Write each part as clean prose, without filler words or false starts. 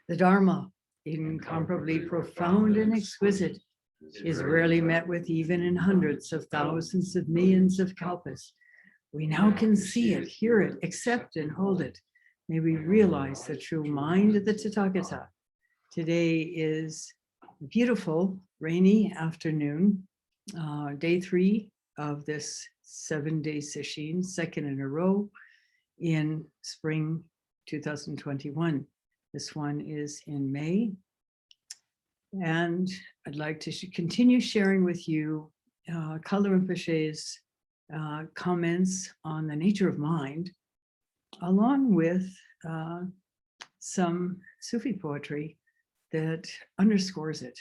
The Dharma, incomparably profound and exquisite, is rarely met with even in hundreds of thousands of millions of kalpas. We now can see it, hear it, accept and hold it. May we realize the true mind of the Tathagata. Today is a beautiful rainy afternoon, day 3 of this 7-day sesshin, second in a row in spring 2021. This one is in May. And I'd like to continue sharing with you Kalu Rinpoche's comments on the nature of mind, along with some Sufi poetry that underscores it.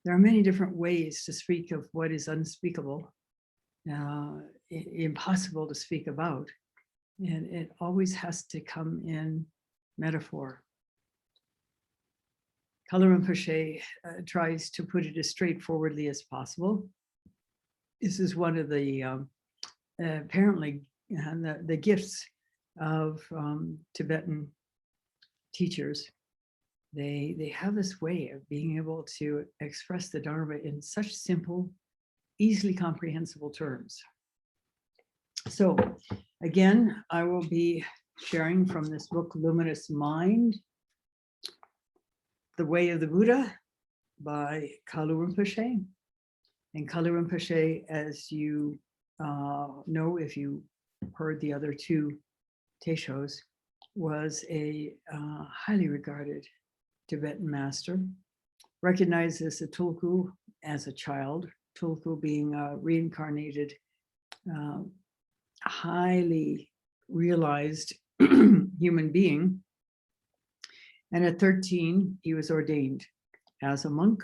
There are many different ways to speak of what is unspeakable, impossible to speak about, and it always has to come in metaphor. Kalu Rinpoche tries to put it as straightforwardly as possible. This is one of the apparently the gifts of Tibetan teachers. They have this way of being able to express the Dharma in such simple, easily comprehensible terms. So again, I will be sharing from this book, Luminous Mind, The Way of the Buddha by Kalu Rinpoche. And Kalu Rinpoche, as you know, if you heard the other 2 teishos, was a highly regarded Tibetan master, recognized as a tulku as a child, tulku being a reincarnated, highly realized human being. And at 13, he was ordained as a monk.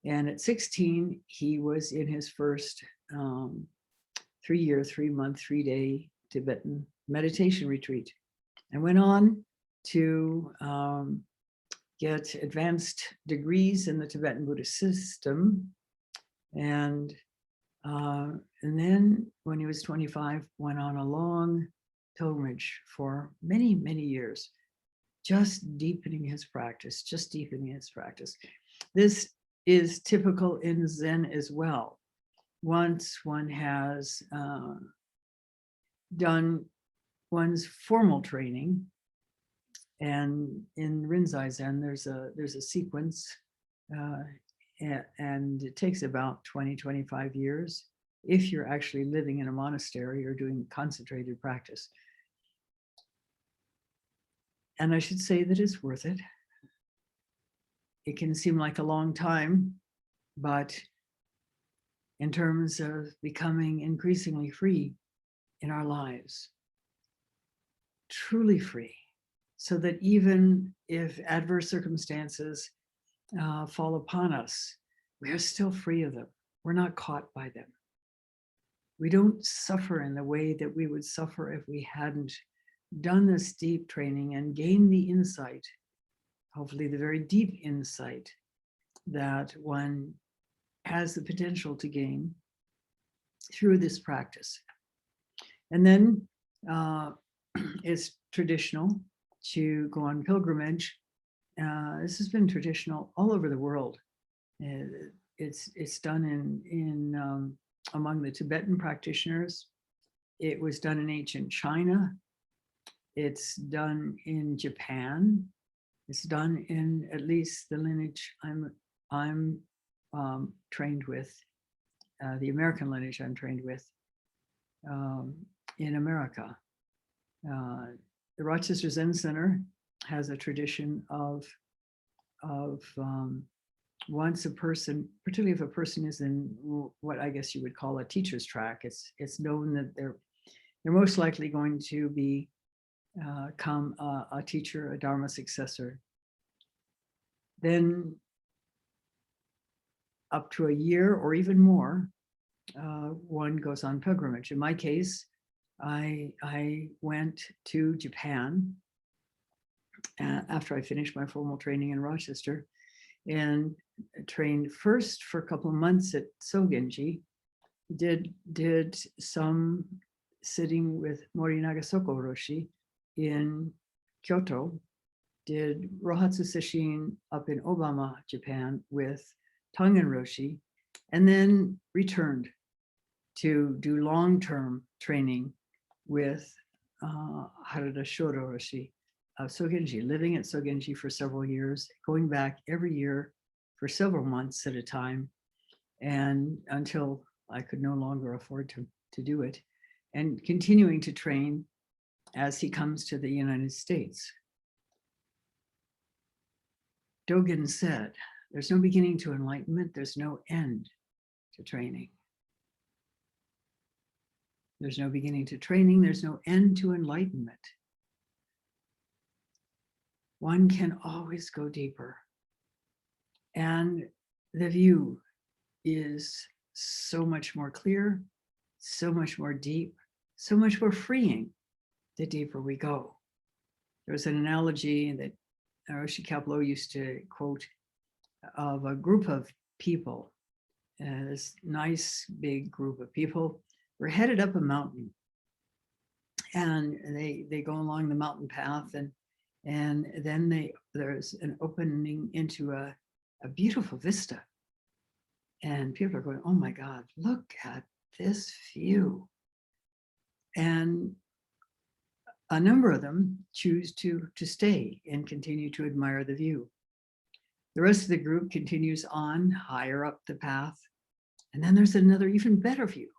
And at 16, he was in his first 3-year, 3-month, 3-day Tibetan meditation retreat, and went on to get advanced degrees in the Tibetan Buddhist system. And then when he was 25, went on a long pilgrimage for many, many years, just deepening his practice, This is typical in Zen as well. Once one has done one's formal training, and in Rinzai Zen, there's a sequence, and it takes about 20-25 years if you're actually living in a monastery or doing concentrated practice. And I should say that it's worth it. It can seem like a long time, but in terms of becoming increasingly free in our lives, truly free, so that even if adverse circumstances fall upon us, we are still free of them. We're not caught by them. We don't suffer in the way that we would suffer if we hadn't done this deep training and gained the insight, hopefully the very deep insight that one has the potential to gain through this practice. And then it's traditional to go on pilgrimage. This has been traditional all over the world. It's done in among the Tibetan practitioners. It was done in ancient China. It's done in Japan. It's done in at least the lineage I'm trained with, the American lineage I'm trained with, in America. The Rochester Zen Center has a tradition of once a person, particularly if a person is in what I guess you would call a teacher's track, it's known that they're most likely going to become a teacher, a Dharma successor. Then up to a year or even more, one goes on pilgrimage. In my case, I went to Japan after I finished my formal training in Rochester, and trained first for a couple of months at Sogenji, did some sitting with Morinaga Soko Roshi in Kyoto, did Rohatsu Sesshin up in Obama, Japan with Tongan-roshi, and then returned to do long-term training with Harada Shoro-roshi of Sogenji, living at Sogenji for several years, going back every year for several months at a time, and until I could no longer afford to do it, and continuing to train as he comes to the United States. Dogen said, there's no beginning to enlightenment, there's no end to training. There's no beginning to training, there's no end to enlightenment. One can always go deeper. And the view is so much more clear, so much more deep, so much more freeing the deeper we go. There was an analogy that Roshi Kapleau used to quote of a group of people, this nice big group of people were headed up a mountain, and they go along the mountain path, and then there's an opening into a beautiful vista, and people are going, oh my God, look at this view. And a number of them choose to stay and continue to admire the view. The rest of the group continues on higher up the path, and then there's another even better view.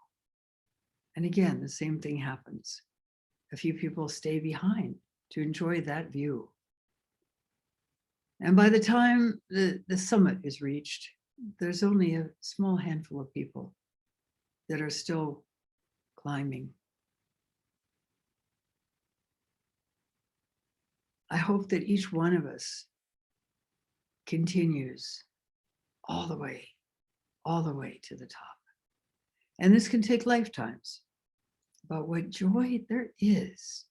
And again, the same thing happens. A few people stay behind to enjoy that view. And by the time the summit is reached, there's only a small handful of people that are still climbing. I hope that each one of us continues all the way to the top. And this can take lifetimes. But what joy there is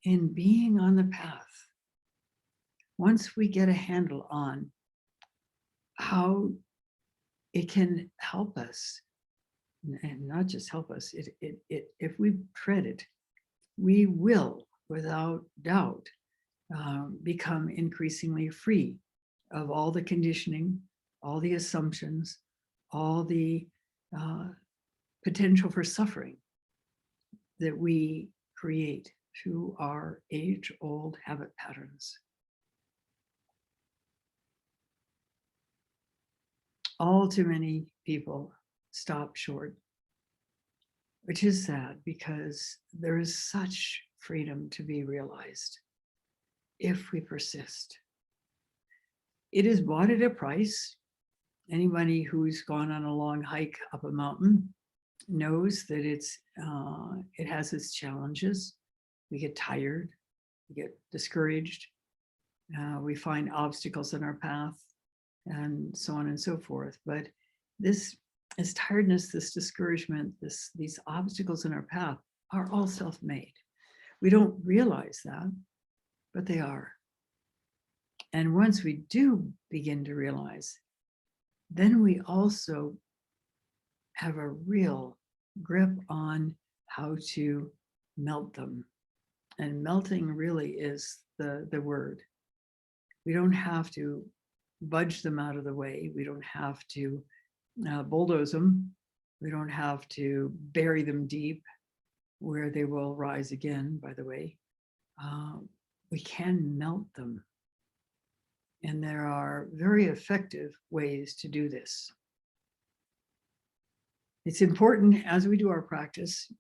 in being on the path, once we get a handle on how it can help us, and not just help us, if we tread it, we will, without doubt, become increasingly free of all the conditioning, all the assumptions, all the potential for suffering that we create through our age-old habit patterns. All too many people stop short, which is sad because there is such freedom to be realized if we persist. It is bought at a price. Anybody who's gone on a long hike up a mountain knows that it has its challenges. We get tired, we get discouraged, we find obstacles in our path, and so on and so forth. But this tiredness, this discouragement, these obstacles in our path are all self-made. We don't realize that, but they are. And once we do begin to realize, then we also have a real grip on how to melt them. And melting really is the word. We don't have to budge them out of the way. We don't have to bulldoze them. We don't have to bury them deep where they will rise again, by the way. We can melt them. And there are very effective ways to do this. It's important as we do our practice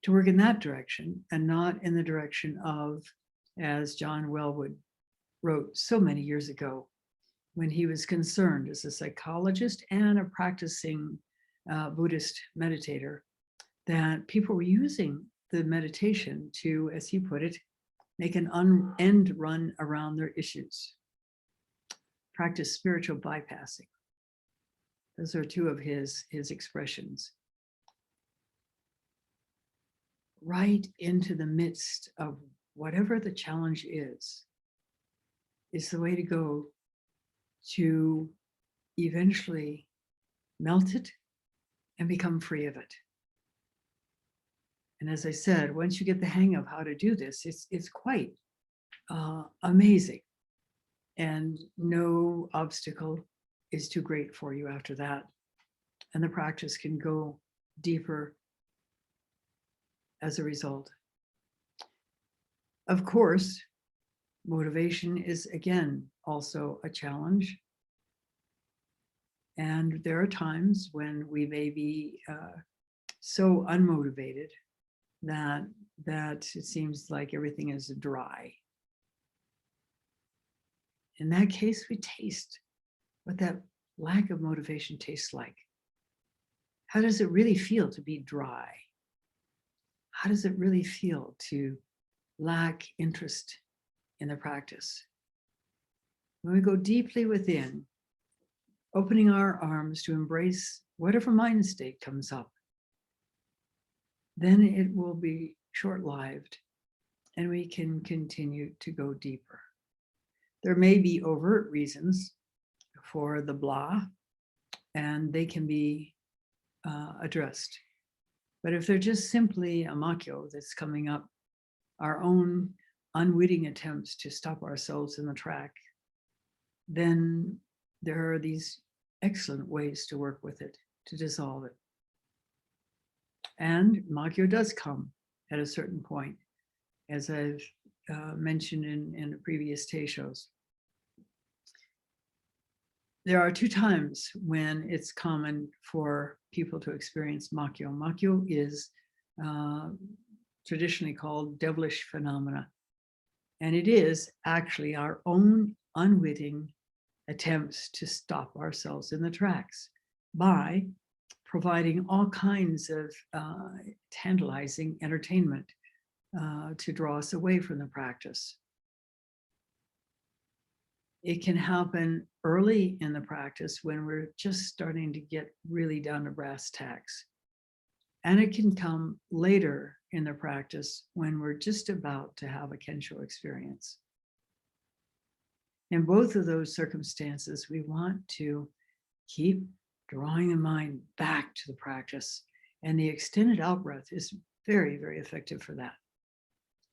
to work in that direction and not in the direction of, as John Wellwood wrote so many years ago, when he was concerned as a psychologist and a practicing Buddhist meditator, that people were using the meditation to, as he put it, make an end run around their issues. Practice spiritual bypassing. Those are two of his expressions. Right into the midst of whatever the challenge is the way to go to eventually melt it and become free of it. And as I said, once you get the hang of how to do this, it's quite amazing And no obstacle is too great for you after that. And the practice can go deeper as a result. Of course, motivation is again also a challenge. And there are times when we may be so unmotivated that it seems like everything is dry. In that case, we taste what that lack of motivation tastes like. How does it really feel to be dry? How does it really feel to lack interest in the practice? When we go deeply within, opening our arms to embrace whatever mind state comes up, then it will be short-lived and we can continue to go deeper. There may be overt reasons for the blah, and they can be addressed. But if they're just simply a makyo that's coming up, our own unwitting attempts to stop ourselves in the track, then there are these excellent ways to work with it, to dissolve it. And makyo does come at a certain point, as I've mentioned in the previous teishos. There are two times when it's common for people to experience makyo. Makyo is traditionally called devilish phenomena. And it is actually our own unwitting attempts to stop ourselves in the tracks by providing all kinds of tantalizing entertainment to draw us away from the practice. It can happen early in the practice when we're just starting to get really down to brass tacks. And it can come later in the practice when we're just about to have a Kensho experience. In both of those circumstances, we want to keep drawing the mind back to the practice. And the extended out breath is very, very effective for that.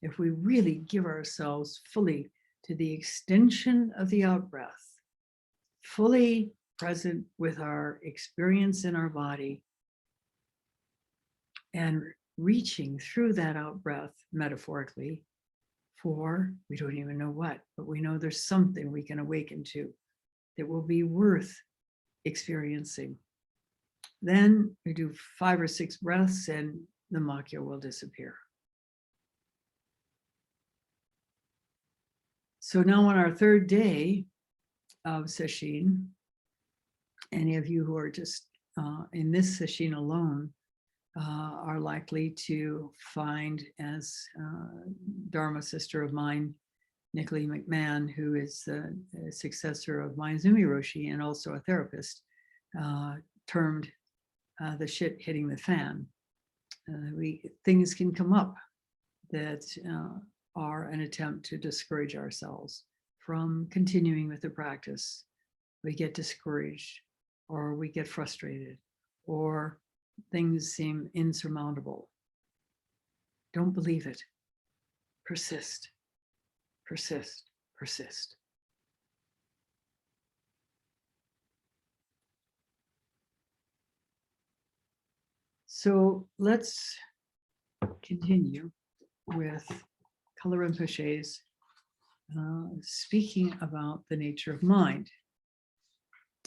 If we really give ourselves fully to the extension of the out breath, fully present with our experience in our body, and reaching through that out breath metaphorically for, we don't even know what, but we know there's something we can awaken to that will be worth experiencing. Then we do 5 or 6 breaths and the makyo will disappear. So now on our 3rd day of sesshin, any of you who are just in this sesshin alone are likely to find, as Dharma sister of mine, Nicolene McMahon, who is the successor of Mitra-roshi and also a therapist, termed the shit hitting the fan. Things can come up that are an attempt to discourage ourselves from continuing with the practice. We get discouraged, or we get frustrated, or things seem insurmountable. Don't believe it. Persist, persist, persist. So let's continue with Kalu Rinpoche's speaking about the nature of mind.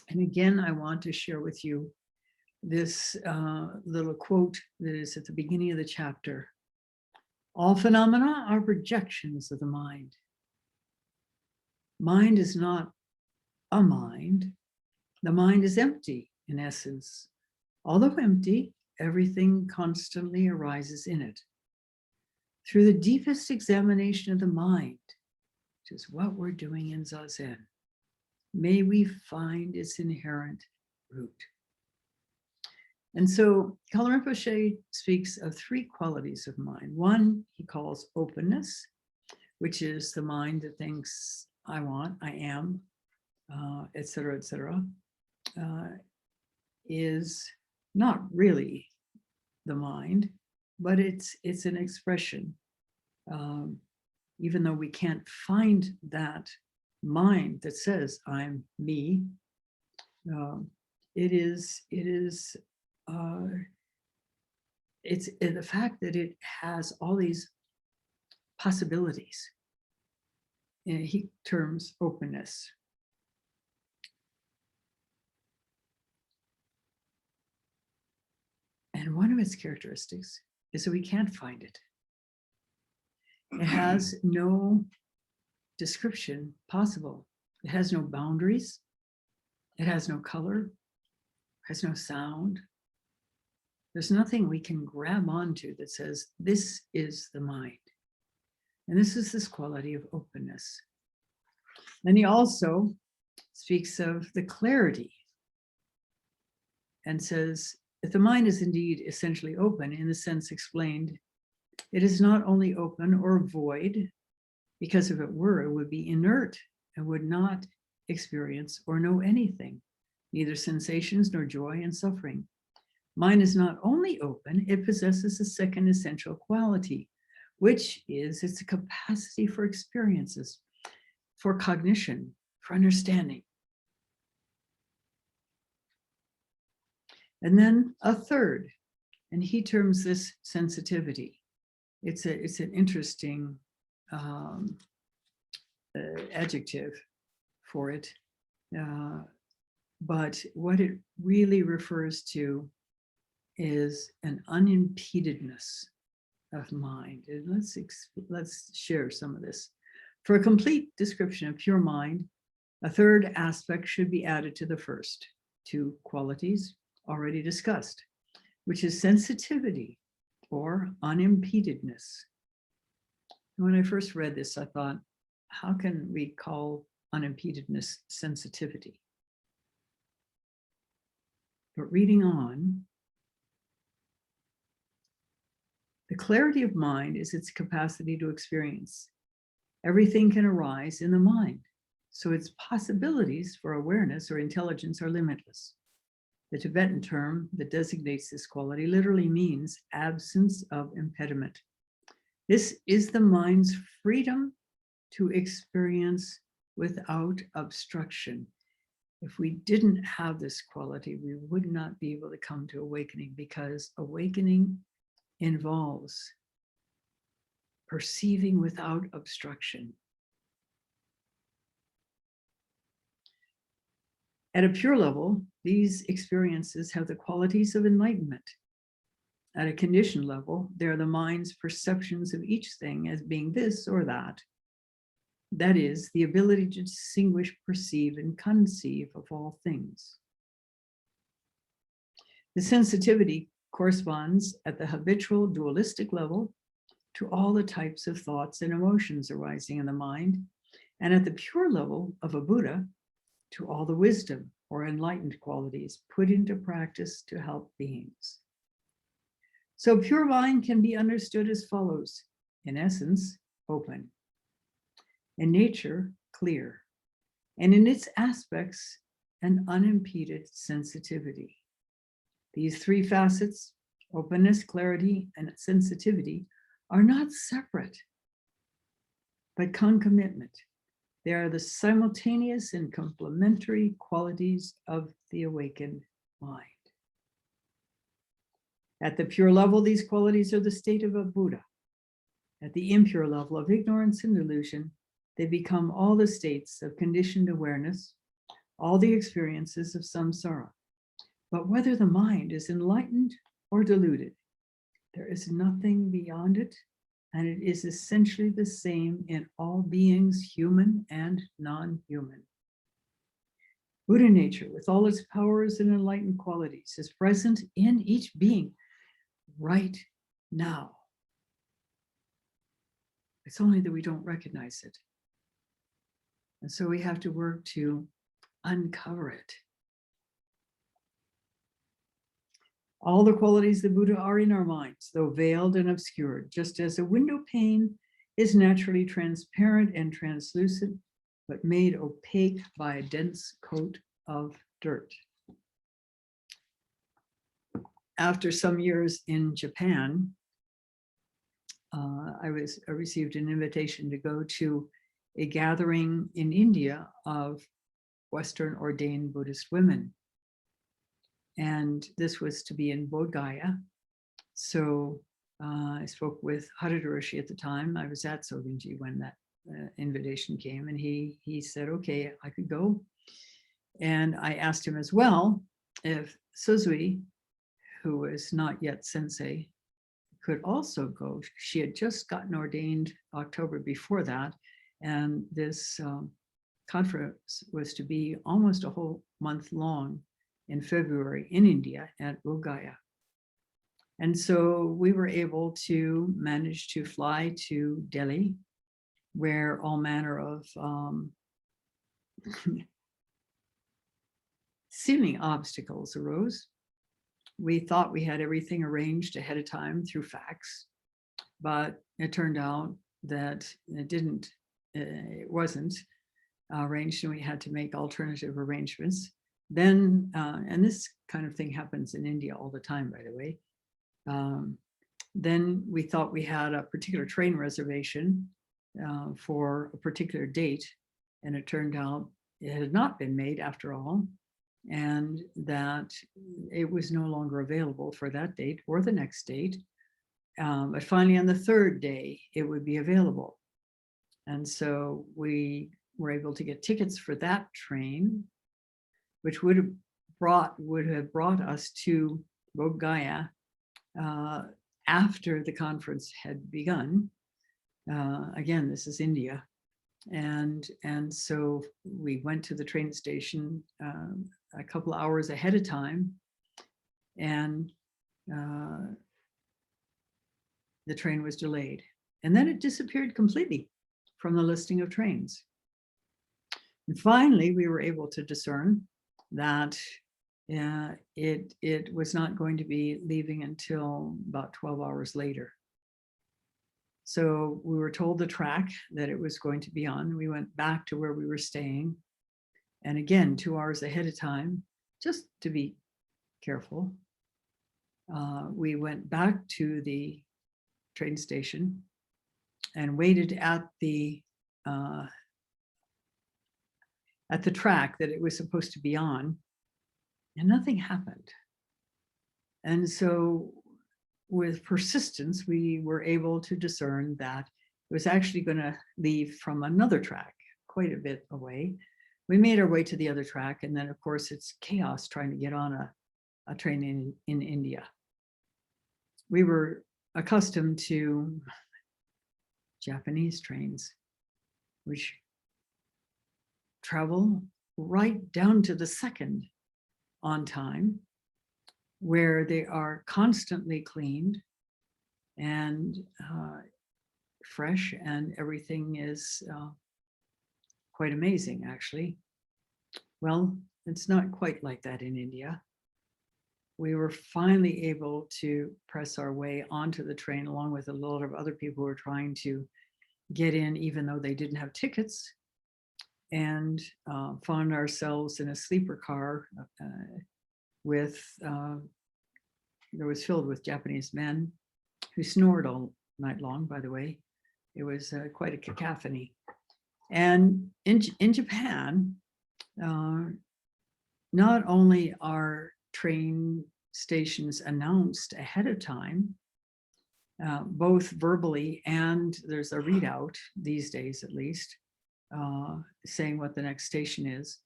And again, I want to share with you this little quote that is at the beginning of the chapter. All phenomena are projections of the mind. Mind is not a mind. The mind is empty in essence. Although empty, everything constantly arises in it. Through the deepest examination of the mind, which is what we're doing in Zazen, may we find its inherent root. And so Kalu Rinpoche speaks of 3 qualities of mind. One, he calls openness, which is the mind that thinks, I want, I am, etc., is not really the mind, but it's an expression. Even though we can't find that mind that says I'm me. It's the fact that it has all these possibilities. He terms openness. And one of its characteristics is that we can't find it. It has no description possible. It has no boundaries. It has no color. It has no sound. There's nothing we can grab onto that says, this is the mind. And this is this quality of openness. Then he also speaks of the clarity and says, if the mind is indeed essentially open in the sense explained, it is not only open or void, because if it were, it would be inert and would not experience or know anything, neither sensations nor joy and suffering. Mind is not only open, it possesses a second essential quality, which is its capacity for experiences, for cognition, for understanding. And then a third, and he terms this sensitivity. It's an interesting adjective for it, but what it really refers to is an unimpededness of mind. And let's share some of this. For a complete description of pure mind, a third aspect should be added to the first two qualities already discussed, which is sensitivity or unimpededness. When I first read this, I thought, how can we call unimpededness sensitivity? But reading on, the clarity of mind is its capacity to experience. Everything can arise in the mind, so its possibilities for awareness or intelligence are limitless. The Tibetan term that designates this quality literally means absence of impediment. This is the mind's freedom to experience without obstruction. If we didn't have this quality, we would not be able to come to awakening, because awakening involves perceiving without obstruction. At a pure level, these experiences have the qualities of enlightenment. At a conditioned level, they are the mind's perceptions of each thing as being this or that. That is, the ability to distinguish, perceive, and conceive of all things. The sensitivity corresponds at the habitual dualistic level to all the types of thoughts and emotions arising in the mind, and at the pure level of a Buddha, to all the wisdom or enlightened qualities put into practice to help beings. So pure mind can be understood as follows: in essence, open; in nature, clear; and in its aspects, an unimpeded sensitivity. These three facets, openness, clarity, and sensitivity, are not separate, but concomitant. They are the simultaneous and complementary qualities of the awakened mind. At the pure level, these qualities are the state of a Buddha. At the impure level of ignorance and delusion, they become all the states of conditioned awareness, all the experiences of samsara. But whether the mind is enlightened or deluded, there is nothing beyond it, and it is essentially the same in all beings, human and non-human. Buddha nature, with all its powers and enlightened qualities, is present in each being right now. It's only that we don't recognize it. And so we have to work to uncover it. All the qualities of the Buddha are in our minds, though veiled and obscured, just as a window pane is naturally transparent and translucent, but made opaque by a dense coat of dirt. After some years in Japan, I received an invitation to go to a gathering in India of Western ordained Buddhist women. And this was to be in Bodh Gaya. So I spoke with Mitra-roshi at the time. I was at Sogenji when that invitation came, and he said, okay, I could go. And I asked him as well if Suzui, who was not yet sensei, could also go. She had just gotten ordained October before that, and this conference was to be almost a whole month long in February in India at Bodh Gaya. And so we were able to manage to fly to Delhi, where all manner of seeming obstacles arose. We thought we had everything arranged ahead of time through fax, but it turned out that it wasn't arranged, and we had to make alternative arrangements. Then, and this kind of thing happens in India all the time, by the way. Then we thought we had a particular train reservation for a particular date, and it turned out it had not been made after all, and that it was no longer available for that date or the next date. But finally, on the third day, it would be available. And so we were able to get tickets for that train, which would have brought us to Bodh Gaya after the conference had begun. Again, this is India. And so we went to the train station a couple hours ahead of time, and the train was delayed. And then it disappeared completely from the listing of trains. And finally, we were able to discern that it was not going to be leaving until about 12 hours later. So we were told the track that it was going to be on. We went back to where we were staying. And again, 2 hours ahead of time, just to be careful, we went back to the train station and waited at the track that it was supposed to be on, and nothing happened. And so with persistence, we were able to discern that it was actually going to leave from another track quite a bit away. We made our way to the other track, and then of course it's chaos trying to get on a train in India. We were accustomed to Japanese trains, which travel right down to the second on time, where they are constantly cleaned and fresh, and everything is quite amazing, actually. Well, it's not quite like that in India. We were finally able to press our way onto the train, along with a lot of other people who were trying to get in, even though they didn't have tickets, and found ourselves in a sleeper car that was filled with Japanese men who snored all night long, by the way. It was quite a cacophony. And in Japan, not only are train stations announced ahead of time, both verbally, and there's a readout these days at least, saying what the next station is.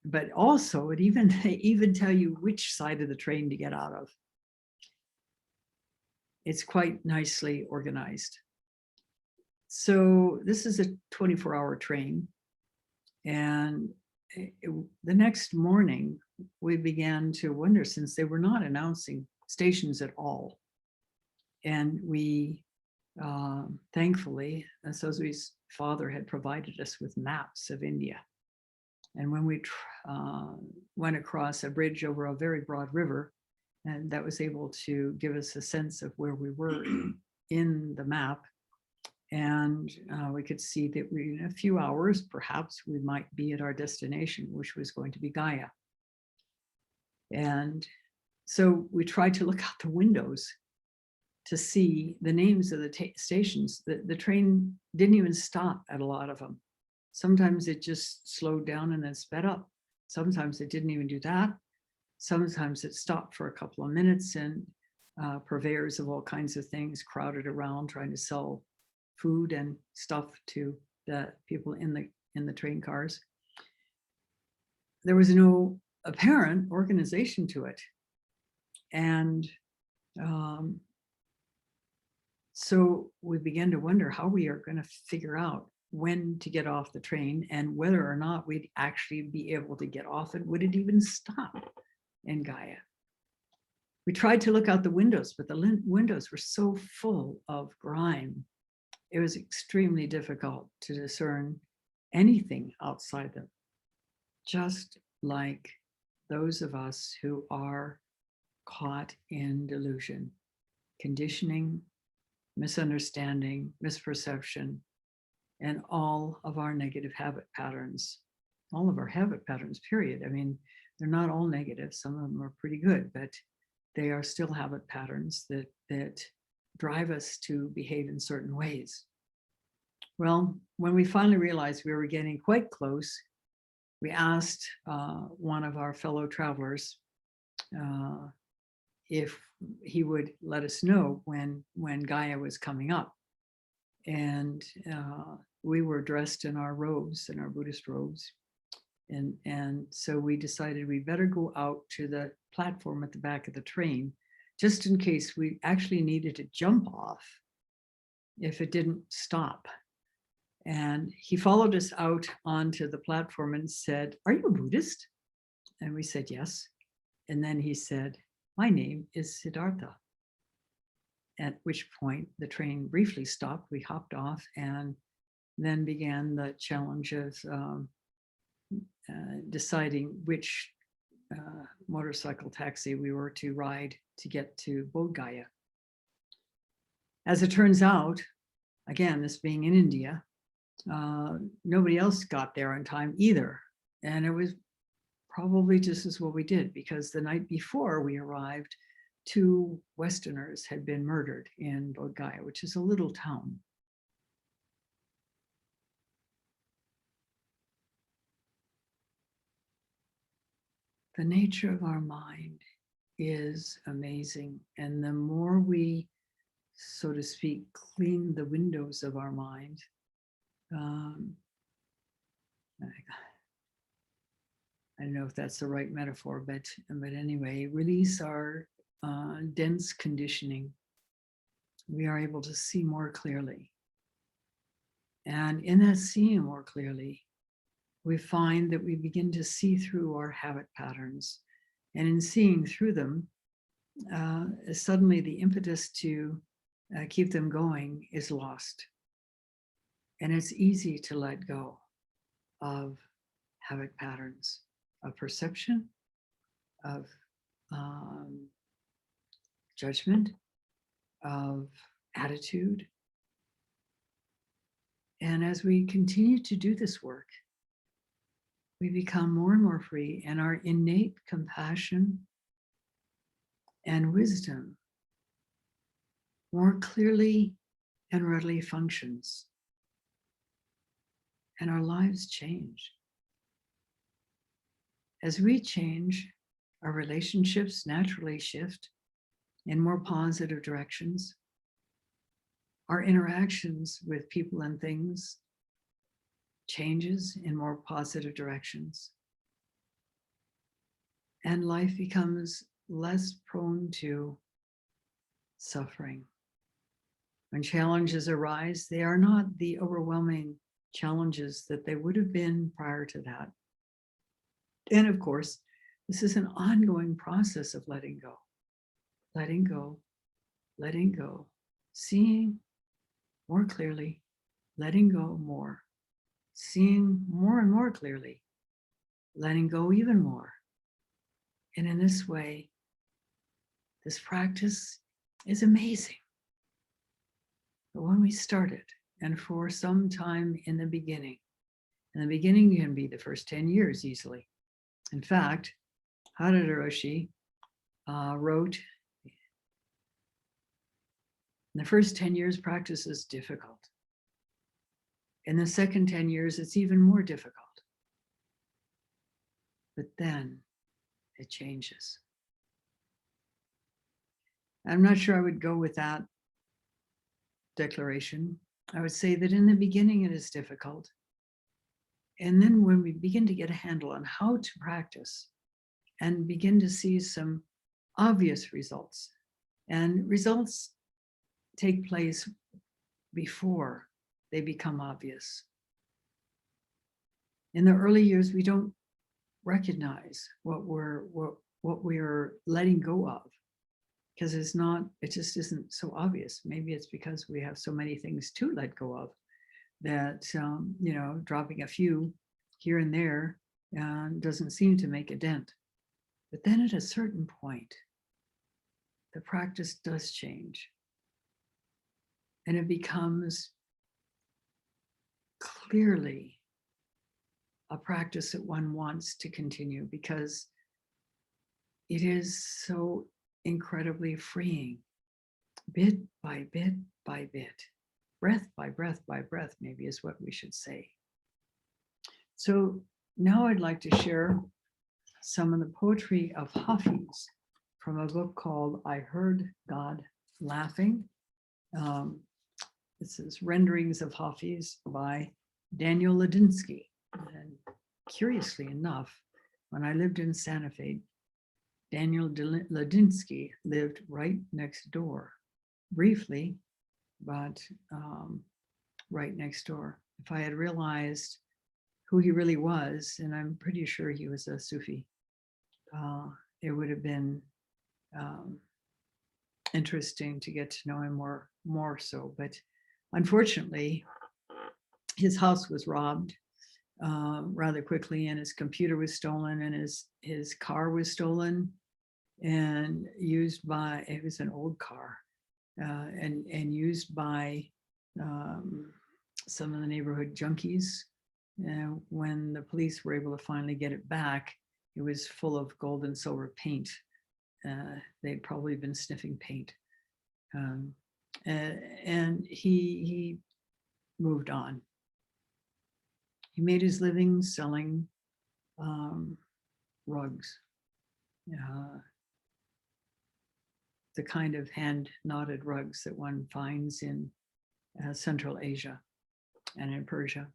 But also they even tell you which side of the train to get out of. It's quite nicely organized. So this is a 24-hour train. And the next morning, we began to wonder, since they were not announcing stations at all. And we, thankfully, Sozui's father had provided us with maps of India. And when we went across a bridge over a very broad river, and that was able to give us a sense of where we were in the map. And we could see that in a few hours, perhaps we might be at our destination, which was going to be Gaya. And so we tried to look out the windows to see the names of the stations. The train didn't even stop at a lot of them. Sometimes it just slowed down and then sped up. Sometimes it didn't even do that. Sometimes it stopped for a couple of minutes, and purveyors of all kinds of things crowded around trying to sell food and stuff to the people in the train cars. There was no apparent organization to it. And so we began to wonder how we are going to figure out when to get off the train and whether or not we'd actually be able to get off it. Would it even stop in Gaia? We tried to look out the windows, but the windows were so full of grime. It was extremely difficult to discern anything outside them, just like those of us who are caught in delusion, conditioning, misunderstanding, misperception, and all of our negative habit patterns, all of our habit patterns, period. I mean, they're not all negative. Some of them are pretty good, but they are still habit patterns that drive us to behave in certain ways. Well, when we finally realized we were getting quite close, we asked one of our fellow travelers if he would let us know when Gaia was coming up. And we were dressed in our robes, in our Buddhist robes. And so we decided we better go out to the platform at the back of the train, just in case we actually needed to jump off if it didn't stop. And he followed us out onto the platform and said, "Are you a Buddhist?" And we said, "Yes." And then he said, "My name is Siddhartha." At which point the train briefly stopped. We hopped off and then began the challenge of deciding which motorcycle taxi we were to ride to get to Bodh Gaya. As it turns out, again, this being in India, nobody else got there on time either. And it was probably just as well we did, because the night before we arrived, 2 Westerners had been murdered in Bodh Gaya, which is a little town. The nature of our mind is amazing. And the more we, so to speak, clean the windows of our mind, I don't know if that's the right metaphor, but anyway, release our dense conditioning, we are able to see more clearly. And in that seeing more clearly, we find that we begin to see through our habit patterns. And in seeing through them, suddenly the impetus to keep them going is lost. And it's easy to let go of habit patterns, of perception, of judgment, of attitude. And as we continue to do this work, we become more and more free, and our innate compassion and wisdom more clearly and readily functions. And our lives change. As we change, our relationships naturally shift in more positive directions. Our interactions with people and things changes in more positive directions. And life becomes less prone to suffering. When challenges arise, they are not the overwhelming challenges that they would have been prior to that. And of course, this is an ongoing process of letting go, letting go, letting go, seeing more clearly, letting go more, seeing more and more clearly, letting go even more. And in this way, this practice is amazing. But when we started, and for some time in the beginning can be the first 10 years easily. In fact, Mitra-roshi wrote In the first 10 years, practice is difficult. In the second 10 years, it's even more difficult. But then it changes. I'm not sure I would go with that declaration. I would say that in the beginning, it is difficult. And then when we begin to get a handle on how to practice and begin to see some obvious results, and results take place before they become obvious. In the early years, we don't recognize what we're letting go of, because it just isn't so obvious. Maybe it's because we have so many things to let go of that, dropping a few here and there doesn't seem to make a dent. But then at a certain point, the practice does change. And it becomes clearly a practice that one wants to continue, because it is so incredibly freeing, bit by bit by bit, breath by breath by breath, maybe is what we should say. So now I'd like to share some of the poetry of Hafiz from a book called I Heard God Laughing. This is renderings of Hafiz by Daniel Ladinsky. And curiously enough, when I lived in Santa Fe, Daniel Ladinsky lived right next door, briefly, but right next door. If I had realized who he really was, and I'm pretty sure he was a Sufi, it would have been interesting to get to know him more so. But unfortunately, his house was robbed rather quickly, and his computer was stolen, and his car was stolen and used by, it was an old car, and used by some of the neighborhood junkies. When the police were able to finally get it back, it was full of gold and silver paint. They'd probably been sniffing paint. And he moved on. He made his living selling rugs, the kind of hand-knotted rugs that one finds in Central Asia and in Persia.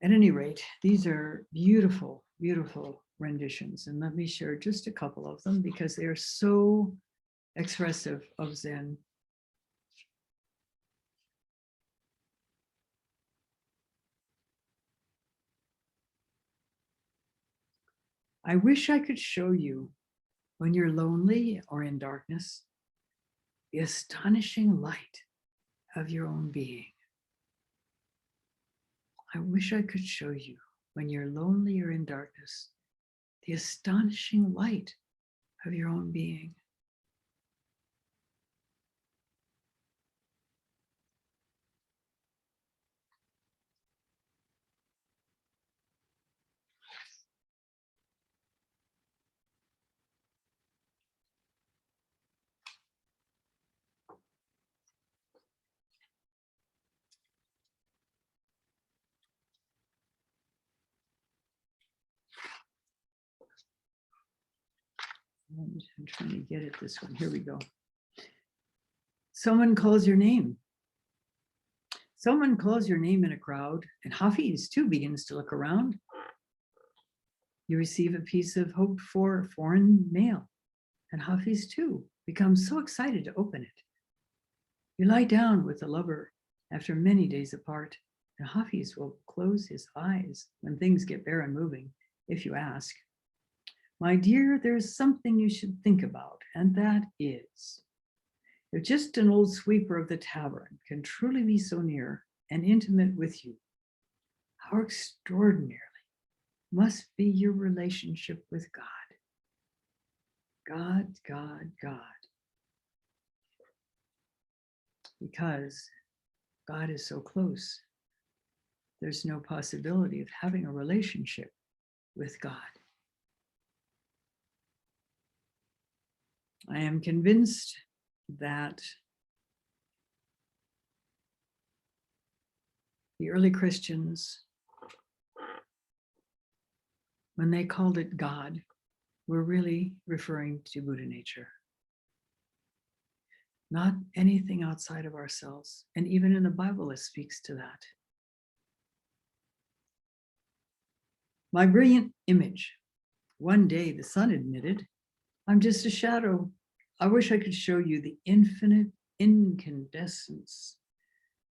At any rate, these are beautiful, beautiful renditions. And let me share just a couple of them because they are so expressive of Zen. I wish I could show you, when you're lonely or in darkness, the astonishing light of your own being. I wish I could show you, when you're lonely or in darkness, the astonishing light of your own being. I'm trying to get it this one. Here we go. Someone calls your name. Someone calls your name in a crowd, and Hafiz too begins to look around. You receive a piece of hoped for foreign mail, and Hafiz too becomes so excited to open it. You lie down with a lover after many days apart, and Hafiz will close his eyes when things get bare and moving, if you ask. My dear, there's something you should think about, and that is, if just an old sweeper of the tavern can truly be so near and intimate with you, how extraordinarily must be your relationship with God. God, God, God. Because God is so close, there's no possibility of having a relationship with God. I am convinced that the early Christians, when they called it God, were really referring to Buddha nature, not anything outside of ourselves. And even in the Bible, it speaks to that. My brilliant image. One day, the sun admitted, I'm just a shadow. I wish I could show you the infinite incandescence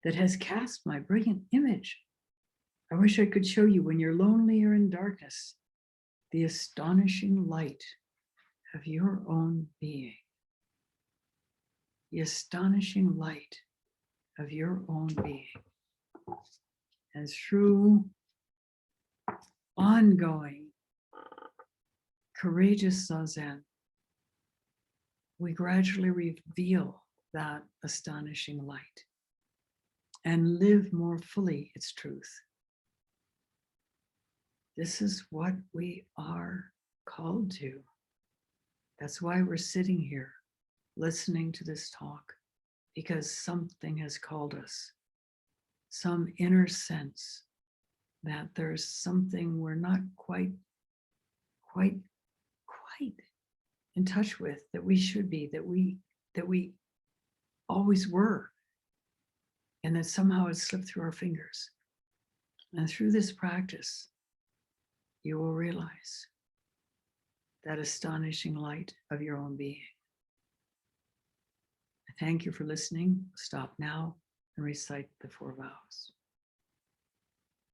that has cast my brilliant image. I wish I could show you when you're lonely or in darkness, the astonishing light of your own being. The astonishing light of your own being. And through ongoing, courageous zazen, we gradually reveal that astonishing light and live more fully its truth. This is what we are called to. That's why we're sitting here listening to this talk, because something has called us, some inner sense that there's something we're not quite in touch with, that we should be, that we always were, and that somehow it slipped through our fingers. And through this practice, you will realize that astonishing light of your own being. I thank you for listening. Stop now and recite the 4 vows.